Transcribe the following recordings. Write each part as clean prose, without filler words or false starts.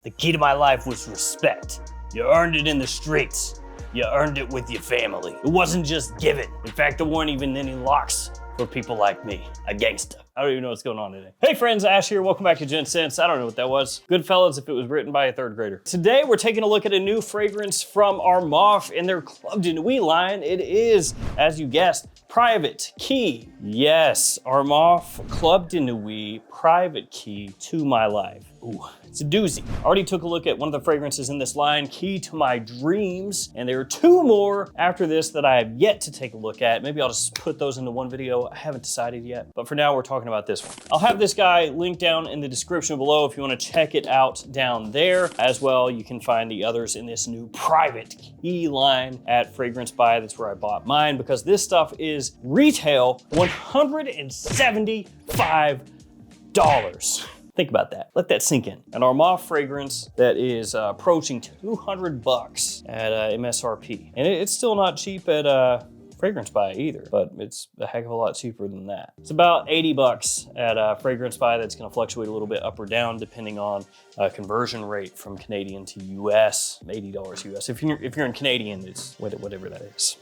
The key to my life was respect. You earned it in the streets. You earned it with your family. It wasn't just given. In fact, there weren't even any locks for people like me, a gangster. I don't even know what's going on today. Hey friends, Ash here. Welcome back to Gents. I don't know what that was. Goodfellas if it was written by a third grader. Today we're taking a look at a new fragrance from Armaf in their Club de Nuit line. It is, as you guessed, Private Key. Yes, Armaf Club de Nuit Private Key to My Life. Ooh, it's a doozy. I already took a look at one of the fragrances in this line, Key to My Dreams, and there are two more after this that I have yet to take a look at. Maybe I'll just put those into one video. I haven't decided yet, but for now we're talking about this one. I'll have this guy linked down in the description below if you want to check it out down there. As well, you can find the others in this new Private Key line at Fragrance Buy. That's where I bought mine because this stuff is retail $175. Think about that. Let that sink in. An Armaf fragrance that is approaching 200 bucks at MSRP. And it's still not cheap at Fragrance Buy either, but it's a heck of a lot cheaper than that. It's about 80 bucks at Fragrance Buy. That's gonna fluctuate a little bit up or down depending on conversion rate from Canadian to US, $80 US. If you're in Canadian, it's whatever that is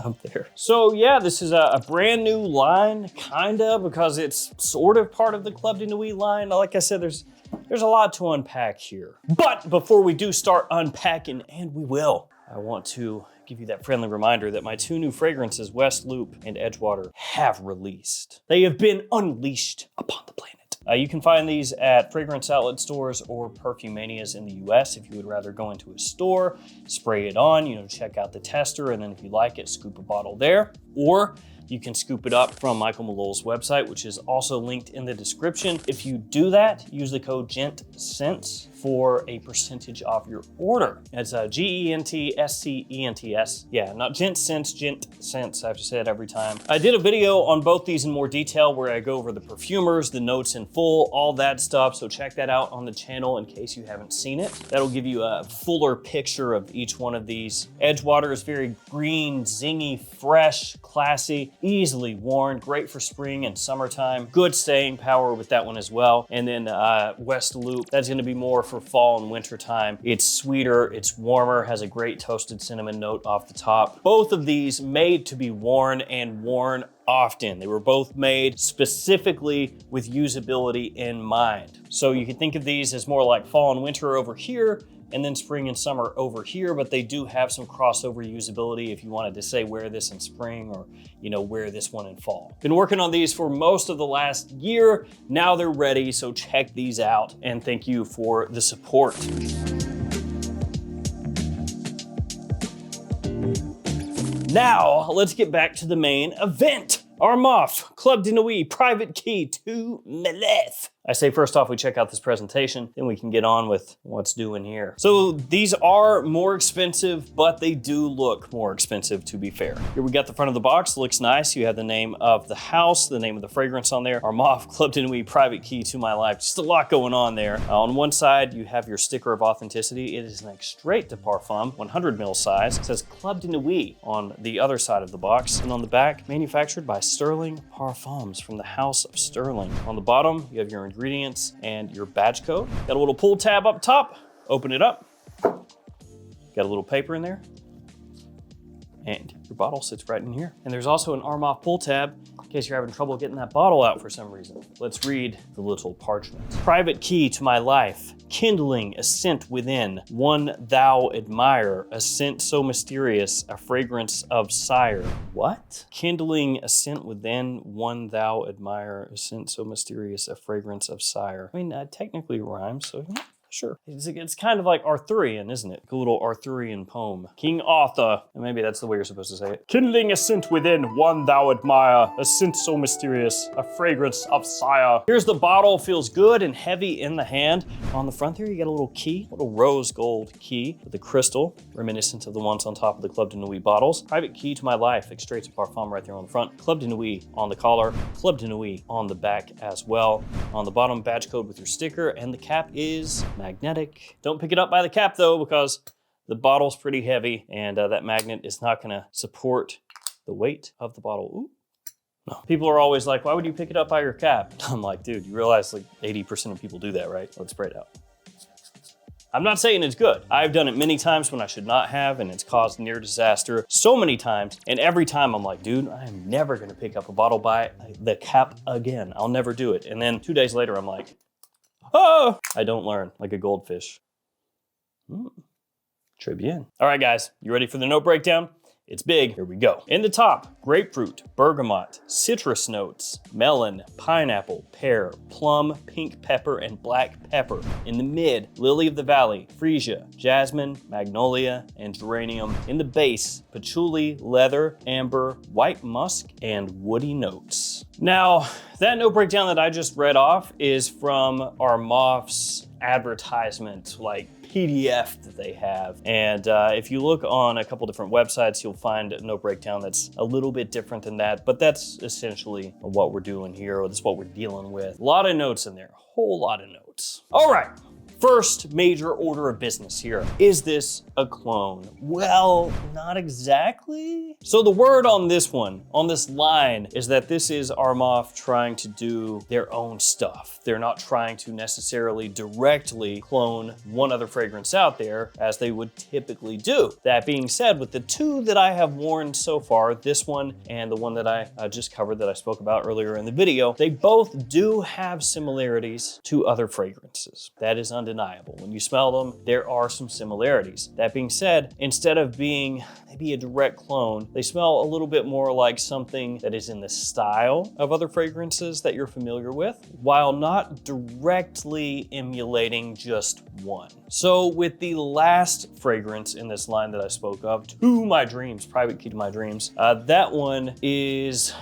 up there. So yeah, this is a brand new line, kinda, because it's sort of part of the Club de Nuit line. Like I said, there's a lot to unpack here. But before we do start unpacking, and we will, I want to give you that friendly reminder that my two new fragrances, West Loop and Edgewater, have released. They have been unleashed upon the planet. You can find these at fragrance outlet stores or Perfumanias in the US. If you would rather go into a store, spray it on, check out the tester, and then if you like it, scoop a bottle there. Or you can scoop it up from Michael Malloy's website, which is also linked in the description. If you do that, use the code GENTSCENTS for a percentage off your order. It's GENTSCENTS. Yeah, not GENTSCENTS, GENTSCENTS. I have to say it every time. I did a video on both these in more detail where I go over the perfumers, the notes in full, all that stuff. So check that out on the channel in case you haven't seen it. That'll give you a fuller picture of each one of these. Edgewater is very green, zingy, fresh, classy, easily worn, great for spring and summertime. Good staying power with that one as well. And then West Loop, that's gonna be more for fall and winter time. It's sweeter, it's warmer, has a great toasted cinnamon note off the top. Both of these made to be worn and worn often. They were both made specifically with usability in mind. So you can think of these as more like fall and winter over here, and then spring and summer over here, but they do have some crossover usability if you wanted to say wear this in spring or wear this one in fall. Been working on these for most of the last year. Now they're ready, so check these out and thank you for the support. Now, let's get back to the main event. Armaf Club de Nuit Private Key to My Life. I say first off, we check out this presentation, then we can get on with what's doing here. So these are more expensive, but they do look more expensive, to be fair. Here we got the front of the box, looks nice. You have the name of the house, the name of the fragrance on there. Armaf Club de Nuit Private Key to My Life. Just a lot going on there. On one side, you have your sticker of authenticity. It is an extrait de parfum, 100 ml size. It says Club de Nuit on the other side of the box. And on the back, manufactured by Sterling Parfums from the House of Sterling. On the bottom, you have your ingredients and your badge code. Got a little pull tab up top. Open it up. Got a little paper in there. And your bottle sits right in here. And there's also an Armaf pull tab in case you're having trouble getting that bottle out for some reason. Let's read the little parchment. Private Key to My Life. Kindling a scent within, one thou admire, a scent so mysterious, a fragrance of sire. What? Kindling a scent within, one thou admire, a scent so mysterious, a fragrance of sire. I mean, technically rhymes, so yeah. Sure. It's kind of like Arthurian, isn't it? A little Arthurian poem. King Arthur, and maybe that's the way you're supposed to say it. Kindling a scent within, one thou admire, a scent so mysterious, a fragrance of sire. Here's the bottle, feels good and heavy in the hand. On the front there, you got a little key, a little rose gold key with a crystal, reminiscent of the ones on top of the Club de Nuit bottles. Private Key to My Life, extrait de parfum right there on the front. Club de Nuit on the collar, Club de Nuit on the back as well. On the bottom, badge code with your sticker, and the cap is magnetic. Don't pick it up by the cap though, because the bottle's pretty heavy and that magnet is not gonna support the weight of the bottle. Ooh. No. People are always like, why would you pick it up by your cap? I'm like, dude, you realize like 80% of people do that, right? Let's spray it out. I'm not saying it's good. I've done it many times when I should not have, and it's caused near disaster so many times. And every time I'm like, dude, I am never gonna pick up a bottle by the cap again. I'll never do it. And then 2 days later, I'm like, oh, I don't learn, like a goldfish. Tribune. All right, guys, you ready for the note breakdown? It's big. Here we go. In the top, grapefruit, bergamot, citrus notes, melon, pineapple, pear, plum, pink pepper, and black pepper. In the mid, lily of the valley, freesia, jasmine, magnolia, and geranium. In the base, patchouli, leather, amber, white musk, and woody notes. Now, that note breakdown that I just read off is from Armaf's advertisement, like PDF that they have. And if you look on a couple different websites, you'll find a note breakdown that's a little bit different than that, but that's essentially what we're doing here, or that's what we're dealing with. A lot of notes in there, a whole lot of notes. All right. First major order of business here. Is this a clone? Well, not exactly. So the word on this one, on this line, is that this is Armaf trying to do their own stuff. They're not trying to necessarily directly clone one other fragrance out there as they would typically do. That being said, with the two that I have worn so far, this one and the one that I just covered that I spoke about earlier in the video, they both do have similarities to other fragrances. That is undeniable. When you smell them, there are some similarities. That being said, instead of being maybe a direct clone, they smell a little bit more like something that is in the style of other fragrances that you're familiar with, while not directly emulating just one. So with the last fragrance in this line that I spoke of, To My Dreams, Private Key to My Dreams, that one is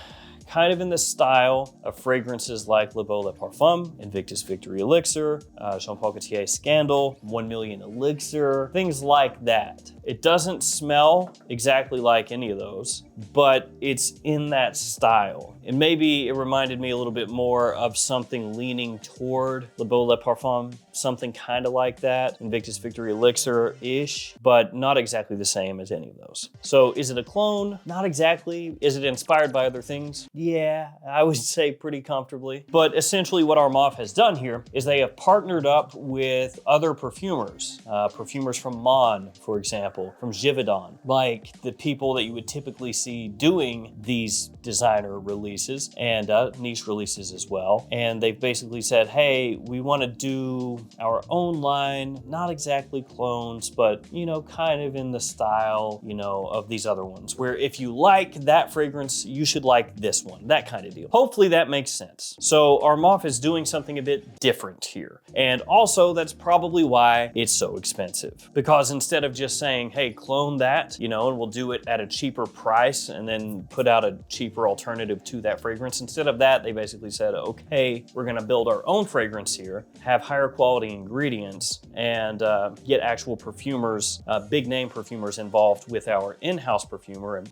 kind of in the style of fragrances like Le Beau Le Parfum, Invictus Victory Elixir, Jean Paul Gaultier Scandal, 1 Million Elixir, things like that. It doesn't smell exactly like any of those, but it's in that style. And maybe it reminded me a little bit more of something leaning toward Le Beau Le Parfum, something kind of like that, Invictus Victory Elixir-ish, but not exactly the same as any of those. So is it a clone? Not exactly. Is it inspired by other things? Yeah, I would say pretty comfortably. But essentially what Armaf has done here is they have partnered up with other perfumers, perfumers from Mon, for example, from Givaudan, like the people that you would typically see doing these designer releases and niche releases as well. And they've basically said, hey, we want to do our own line, not exactly clones, but, you know, kind of in the style, you know, of these other ones, where if you like that fragrance, you should like this one, that kind of deal. Hopefully that makes sense. So Armaf is doing something a bit different here. And also that's probably why it's so expensive, because instead of just saying, hey, clone that, you know, and we'll do it at a cheaper price and then put out a cheaper alternative to that fragrance, instead of that, they basically said, okay, we're gonna build our own fragrance here, have higher quality ingredients, and get actual perfumers, big name perfumers involved with our in-house perfumer, and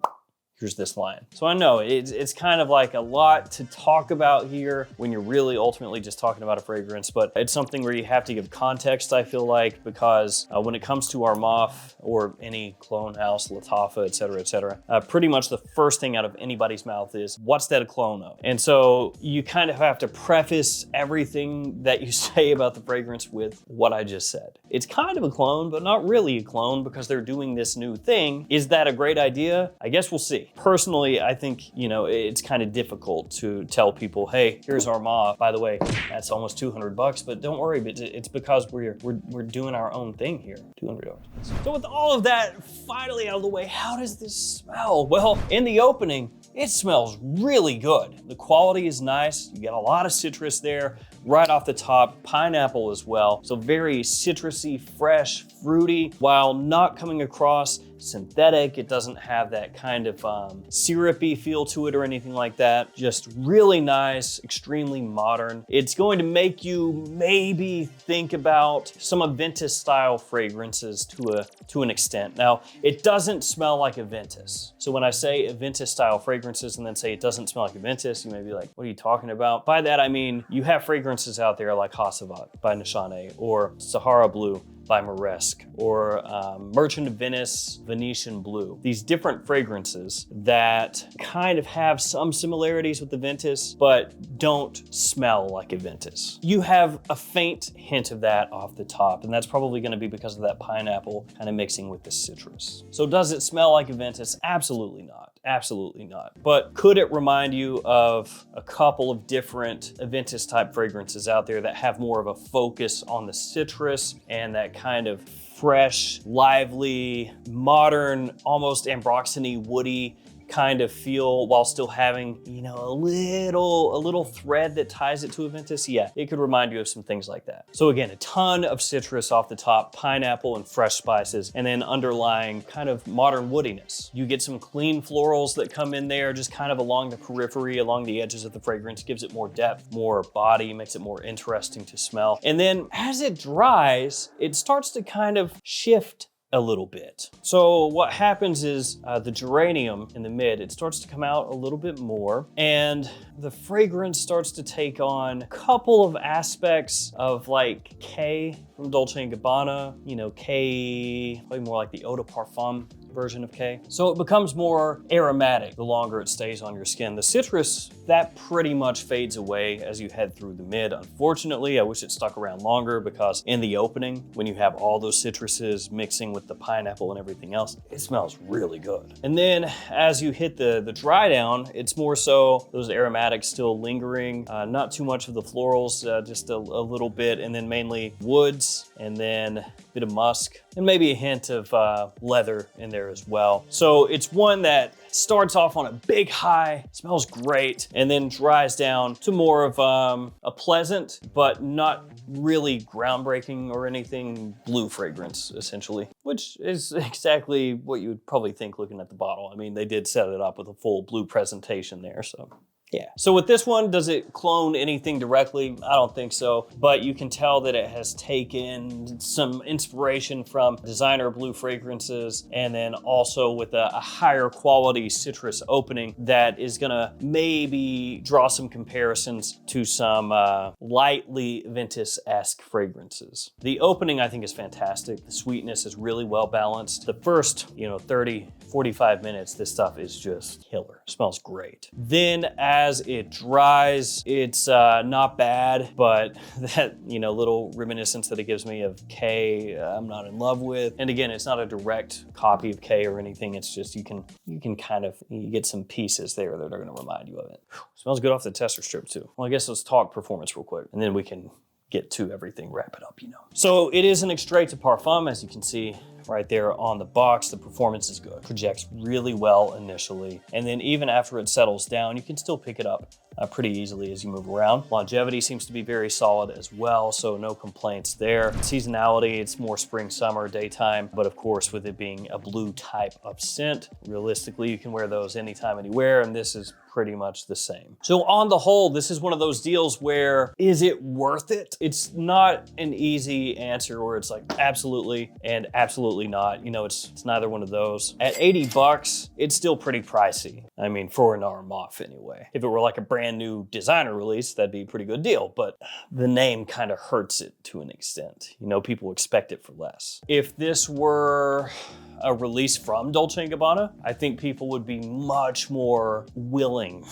here's this line. So I know it's kind of like a lot to talk about here when you're really ultimately just talking about a fragrance, but it's something where you have to give context, I feel like, because when it comes to Armaf or any clone house, Lattafa, et cetera, pretty much the first thing out of anybody's mouth is, what's that a clone of? And so you kind of have to preface everything that you say about the fragrance with what I just said. It's kind of a clone, but not really a clone because they're doing this new thing. Is that a great idea? I guess we'll see. Personally, I think, you know, it's kind of difficult to tell people, hey, here's Armaf. By the way, that's almost $200, but don't worry, it's because we're doing our own thing here. $200. So with all of that finally out of the way, how does this smell? Well, in the opening, it smells really good. The quality is nice. You get a lot of citrus there right off the top, pineapple as well. So very citrusy, fresh, fruity, while not coming across synthetic. It doesn't have that kind of syrupy feel to it or anything like that. Just really nice, extremely modern. It's going to make you maybe think about some Aventus style fragrances to an extent. Now, it doesn't smell like Aventus. So when I say Aventus style fragrances and then say it doesn't smell like Aventus, you may be like, what are you talking about? By that, I mean, you have fragrances out there like Hasavat by Nishane or Sahara Blue by Moresque, or Merchant of Venice Venetian Blue. These different fragrances that kind of have some similarities with the Ventus, but don't smell like a Ventus. You have a faint hint of that off the top, and that's probably gonna be because of that pineapple kind of mixing with the citrus. So does it smell like a Ventus? Absolutely not. Absolutely not. But could it remind you of a couple of different Aventus type fragrances out there that have more of a focus on the citrus and that kind of fresh, lively, modern, almost ambroxany woody kind of feel while still having, you know, a little thread that ties it to Aventus? Yeah, it could remind you of some things like that. So again, a ton of citrus off the top, pineapple and fresh spices, and then underlying kind of modern woodiness. You get some clean florals that come in there just kind of along the periphery, along the edges of the fragrance, gives it more depth, more body, makes it more interesting to smell. And then as it dries, it starts to kind of shift a little bit. So what happens is the geranium in the mid, it starts to come out a little bit more, and the fragrance starts to take on a couple of aspects of like K from Dolce & Gabbana, you know, K, probably more like the eau de parfum version of K. So it becomes more aromatic the longer it stays on your skin. The citrus, that pretty much fades away as you head through the mid. Unfortunately, I wish it stuck around longer, because in the opening, when you have all those citruses mixing with the pineapple and everything else, it smells really good. And then as you hit the dry down, it's more so those aromatics still lingering, not too much of the florals, just a little bit, and then mainly woods, and then a bit of musk, and maybe a hint of leather in there as well. So it's one that starts off on a big high, smells great, and then dries down to more of a pleasant, but not really groundbreaking or anything, blue fragrance, essentially, which is exactly what you would probably think looking at the bottle. I mean, they did set it up with a full blue presentation there, so. Yeah. So with this one, does it clone anything directly? I don't think so, but you can tell that it has taken some inspiration from designer blue fragrances, and then also with a higher quality citrus opening that is gonna maybe draw some comparisons to some lightly Ventus-esque fragrances. The opening, I think, is fantastic. The sweetness is really well balanced. The first, 30, 45 minutes, this stuff is just killer. Smells great. Then as it dries, it's not bad, but that, little reminiscence that it gives me of K, I'm not in love with. And again, it's not a direct copy of K or anything. It's just, you can kind of, you get some pieces there that are gonna remind you of it. Smells good off the tester strip too. Well, I guess let's talk performance real quick, and then we can get to everything, wrap it up, So it is an extrait to parfum, as you can see right there on the box. The performance is good. Projects really well initially, and then even after it settles down, you can still pick it up pretty easily as you move around. Longevity seems to be very solid as well, so no complaints there. Seasonality, it's more spring, summer, daytime, but of course with it being a blue type of scent, realistically you can wear those anytime, anywhere, and this is pretty much the same. So on the whole, this is one of those deals where, is it worth it? It's not an easy answer where it's like absolutely and absolutely not. It's neither one of those. At 80 bucks, it's still pretty pricey. I mean, for an Armaf anyway. If it were like a brand new designer release, that'd be a pretty good deal, but the name kind of hurts it to an extent. People expect it for less. If this were a release from Dolce & Gabbana, I think people would be much more willing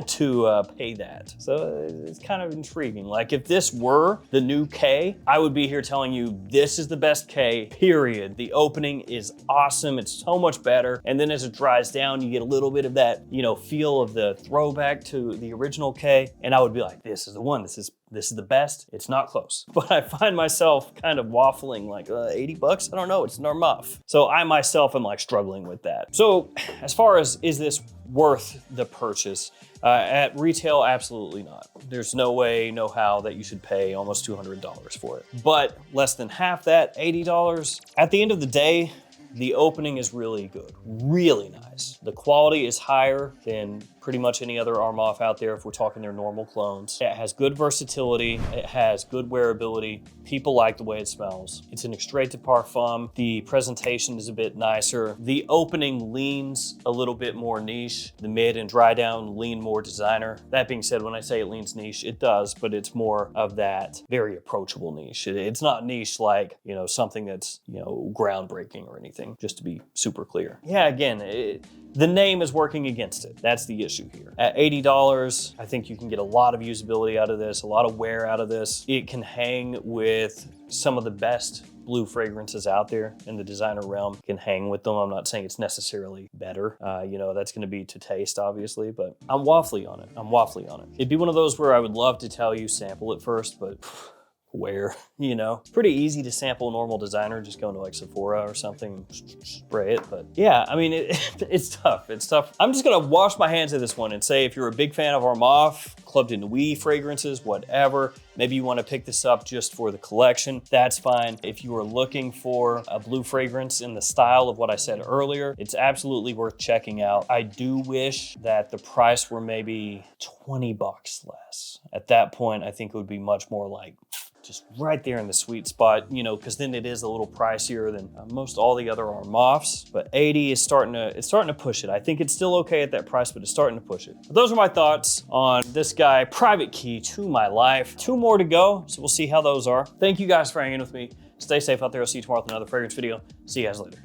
to pay that. So it's kind of intriguing. Like if this were the new K, I would be here telling you this is the best K, period. The opening is awesome. It's so much better. And then as it dries down, you get a little bit of that, feel of the throwback to the original K. And I would be like, this is the one. This is the best. It's not close. But I find myself kind of waffling like 80 bucks? I don't know, it's an Armaf. So I myself am like struggling with that. So as far as, is this worth the purchase? At retail, absolutely not. There's no way, no how that you should pay almost $200 for it. But less than half that, $80. At the end of the day, the opening is really good, really nice. The quality is higher than pretty much any other Armaf out there if we're talking their normal clones. It has good versatility. It has good wearability. People like the way it smells. It's an extrait de parfum. The presentation is a bit nicer. The opening leans a little bit more niche. The mid and dry down lean more designer. That being said, when I say it leans niche, it does, but it's more of that very approachable niche. It's not niche like, you know, something that's, you know, groundbreaking or anything, just to be super clear. Yeah, again, the name is working against it. That's the issue here. At $80, I think you can get a lot of usability out of this, a lot of wear out of this. It can hang with some of the best blue fragrances out there in the designer realm. Can hang with them. I'm not saying it's necessarily better. You know, that's gonna be to taste, obviously, but I'm waffly on it. I'm waffly on it. It'd be one of those where I would love to tell you sample it first, but where, you know? Pretty easy to sample a normal designer, just going to like Sephora or something, spray it. But yeah, I mean, it's tough, it's tough. I'm just gonna wash my hands of this one and say, if you're a big fan of Armaf, Club de Nuit fragrances, whatever, maybe you wanna pick this up just for the collection, that's fine. If you are looking for a blue fragrance in the style of what I said earlier, it's absolutely worth checking out. I do wish that the price were maybe 20 bucks less. At that point, I think it would be much more like, just right there in the sweet spot, you know, because then it is a little pricier than most all the other Armafs. But 80 is starting to push it. I think it's still okay at that price, but it's starting to push it. But those are my thoughts on this guy, private key to my life. 2 more to go, so we'll see how those are. Thank you guys for hanging with me. Stay safe out there. I'll see you tomorrow with another fragrance video. See you guys later.